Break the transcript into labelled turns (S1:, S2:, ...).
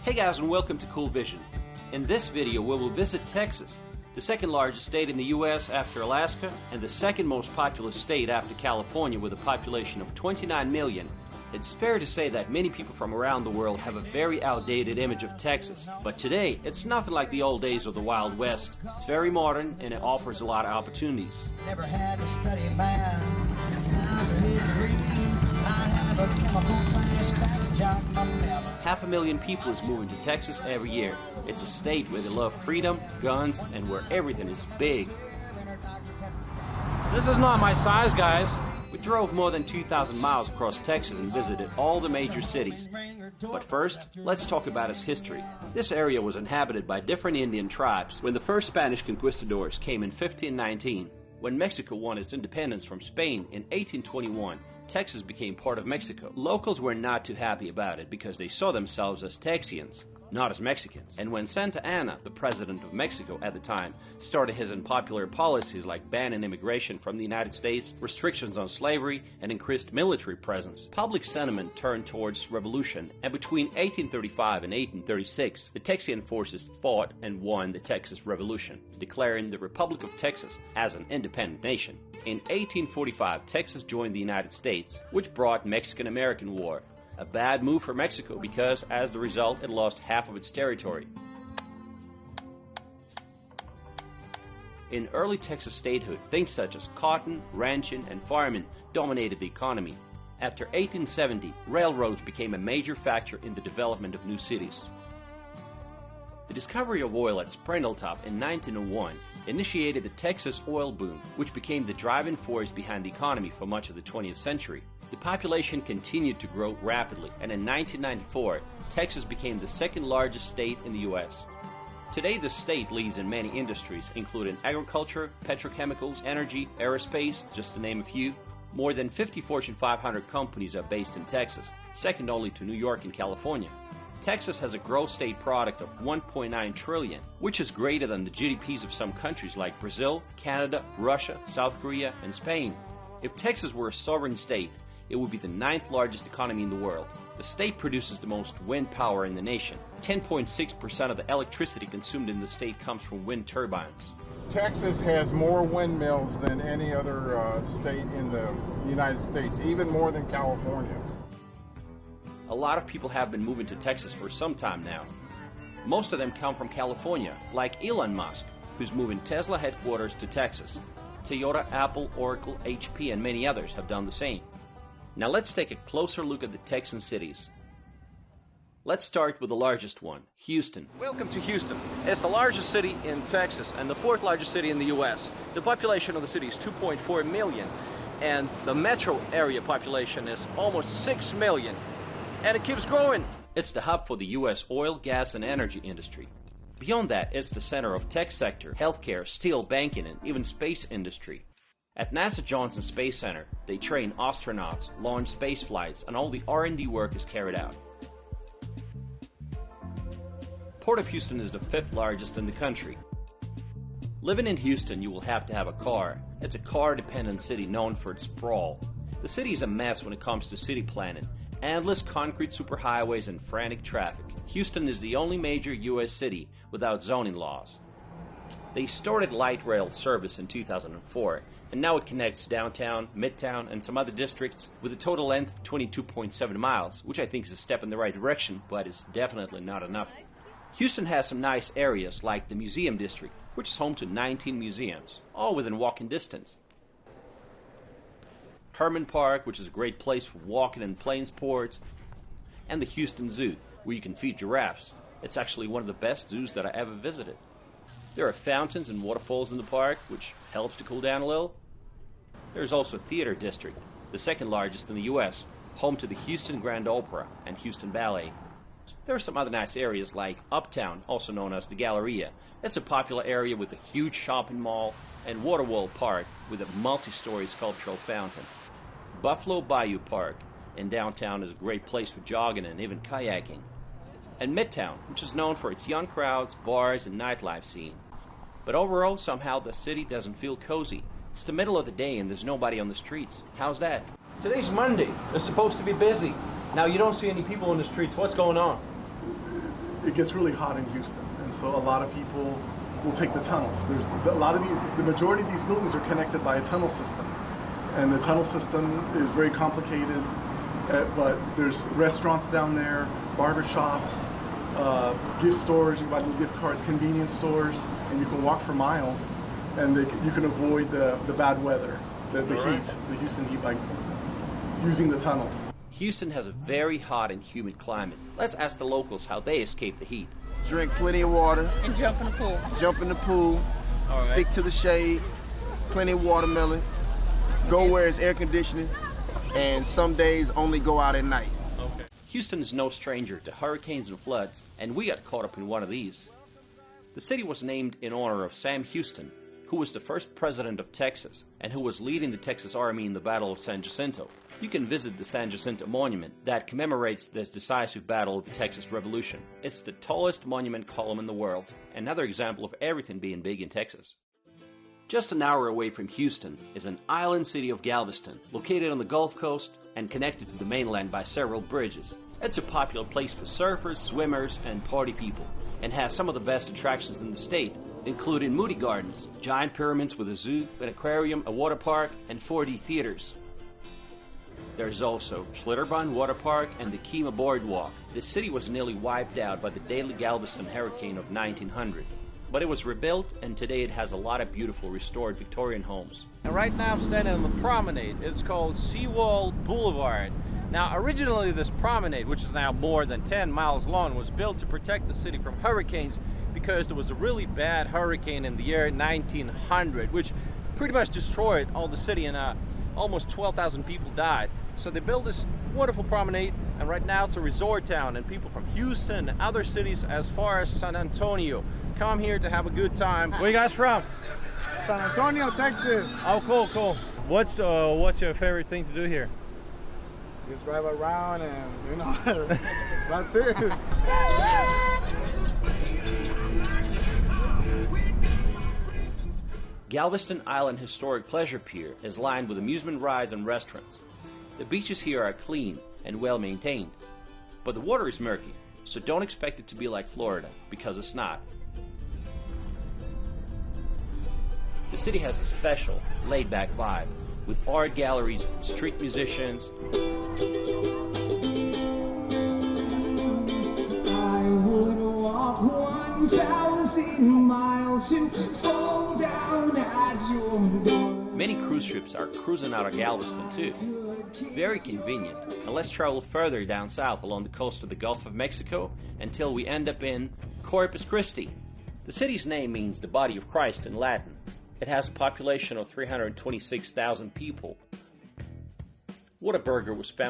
S1: Hey guys, and welcome to Cool Vision. In this video we will visit Texas, the second largest state in the US after Alaska and the second most populous state after California with a population of 29 million. It's fair to say that many people from around the world have a very outdated image of Texas, but today it's nothing like the old days of the Wild West. It's very modern and it offers a lot of opportunities.
S2: Never had to study math, science or history. I have a chemical flashback to jog my memory.
S1: 500,000 people is moving to Texas every year. It's a state where they love freedom, guns, and where everything is big.
S3: This is not my size, guys.
S1: We drove more than 2,000 miles across Texas and visited all the major cities. But first, let's talk about its history. This area was inhabited by different Indian tribes when the first Spanish conquistadors came in 1519. When Mexico won its independence from Spain in 1821, Texas became part of Mexico. Locals were not too happy about it because they saw themselves as Texians, not as Mexicans. And when Santa Anna, the president of Mexico at the time, started his unpopular policies like banning immigration from the United States, restrictions on slavery, and increased military presence, public sentiment turned towards revolution, and between 1835 and 1836, the Texian forces fought and won the Texas Revolution, declaring the Republic of Texas as an independent nation. In 1845, Texas joined the United States, which brought Mexican-American War. A bad move for Mexico because, as the result, it lost half of its territory. In early Texas statehood, things such as cotton, ranching, and farming dominated the economy. After 1870, railroads became a major factor in the development of new cities. The discovery of oil at Spindletop in 1901 initiated the Texas oil boom, which became the driving force behind the economy for much of the 20th century. The population continued to grow rapidly, and in 1994, Texas became the second largest state in the U.S. Today, the state leads in many industries, including agriculture, petrochemicals, energy, aerospace, just to name a few. More than 50 Fortune 500 companies are based in Texas, second only to New York and California. Texas has a gross state product of $1.9 trillion, which is greater than the GDPs of some countries like Brazil, Canada, Russia, South Korea, and Spain. If Texas were a sovereign state, it would be the 9th largest economy in the world. The state produces the most wind power in the nation. 10.6% of the electricity consumed in the state comes from wind turbines.
S4: Texas has more windmills than any other state in the United States, even more than California.
S1: A lot of people have been moving to Texas for some time now. Most of them come from California, like Elon Musk, who's moving Tesla headquarters to Texas. Toyota, Apple, Oracle, HP, and many others have done the same. Now let's take a closer look at the Texan cities. Let's start with the largest one, Houston.
S3: Welcome to Houston. It's the largest city in Texas and the 4th largest city in the U.S. The population of the city is 2.4 million, and the metro area population is almost 6 million. And it keeps growing.
S1: It's the hub for the U.S. oil, gas, and energy industry. Beyond that, it's the center of tech sector, healthcare, steel, banking, and even space industry. At NASA Johnson Space Center, they train astronauts, launch space flights, and all the R&D work is carried out. Port of Houston is the 5th largest in the country. Living in Houston, you will have to have a car. It's a car-dependent city known for its sprawl. The city is a mess when it comes to city planning. Endless concrete superhighways and frantic traffic. Houston is the only major U.S. city without zoning laws. They started light rail service in 2004, and now it connects downtown, midtown, and some other districts with a total length of 22.7 miles, which I think is a step in the right direction, but is definitely not enough. Houston has some nice areas like the Museum District, which is home to 19 museums, all within walking distance. Herman Park, which is a great place for walking and playing sports, and the Houston Zoo, where you can feed giraffes. It's actually one of the best zoos that I ever visited. There are fountains and waterfalls in the park, which helps to cool down a little. There's also a theater district, the second largest in the U.S., home to the Houston Grand Opera and Houston Ballet. There are some other nice areas like Uptown, also known as the Galleria. It's a popular area with a huge shopping mall, and Waterworld Park with a multi-story sculptural fountain. Buffalo Bayou Park in downtown is a great place for jogging and even kayaking. And Midtown, which is known for its young crowds, bars, and nightlife scene. But overall, somehow the city doesn't feel cozy. It's the middle of the day and there's nobody on the streets. How's that?
S3: Today's Monday. It's supposed to be busy. Now you don't see any people in the streets. What's going on?
S5: it gets really hot in Houston, and so a lot of people will take the tunnels. There's a lot of the majority of these buildings are connected by a tunnel system, and the tunnel system is very complicated. But there's restaurants down there, barbershops, gift stores. You can buy little gift cards, convenience stores, and you can walk for miles, and you can avoid the bad weather, the heat, the Houston heat by using the tunnels.
S1: Houston has a very hot and humid climate. Let's ask the locals how they escape the heat.
S6: Drink plenty of water.
S7: And jump in the pool.
S6: Jump in the pool.
S1: All right.
S6: Stick to the shade. Plenty of watermelon. Go where it's air conditioning. And some days only go out at night.
S1: Okay. Houston is no stranger to hurricanes and floods, and we got caught up in one of these. The city was named in honor of Sam Houston, who was the first president of Texas and who was leading the Texas Army in the Battle of San Jacinto. You can visit the San Jacinto Monument that commemorates this decisive battle of the Texas Revolution. It's the tallest monument column in the world, another example of everything being big in Texas. Just an hour away from Houston is an island city of Galveston, located on the Gulf Coast and connected to the mainland by several bridges. It's a popular place for surfers, swimmers, and party people, and has some of the best attractions in the state, including Moody Gardens, giant pyramids with a zoo, an aquarium, a water park, and 4D theaters. There's also Schlitterbahn Water Park and the Kemah Boardwalk. The city was nearly wiped out by the deadly Galveston hurricane of 1900. But it was rebuilt, and today it has a lot of beautiful restored Victorian homes.
S3: And right now I'm standing on the promenade. It's called Seawall Boulevard. Now originally this promenade, which is now more than 10 miles long, was built to protect the city from hurricanes because there was a really bad hurricane in the year 1900, which pretty much destroyed all the city, and almost 12,000 people died. So they built this wonderful promenade, and right now it's a resort town, and people from Houston and other cities as far as San Antonio come here to have a good time. Where you guys from?
S8: San Antonio, Texas.
S3: Oh, cool, cool. What's your favorite thing to do here?
S8: Just drive around and, you know, that's it.
S1: Galveston Island Historic Pleasure Pier is lined with amusement rides and restaurants. The beaches here are clean and well maintained, but the water is murky, so don't expect it to be like Florida, because it's not. The city has a special, laid-back vibe, with art galleries, street musicians,
S2: I would walk 1,000 miles to fall down at your door.
S1: Many cruise ships are cruising out of Galveston too. Very convenient, and let's travel further down south along the coast of the Gulf of Mexico until we end up in Corpus Christi. The city's name means the body of Christ in Latin. It has a population of 326,000 people. Whataburger was founded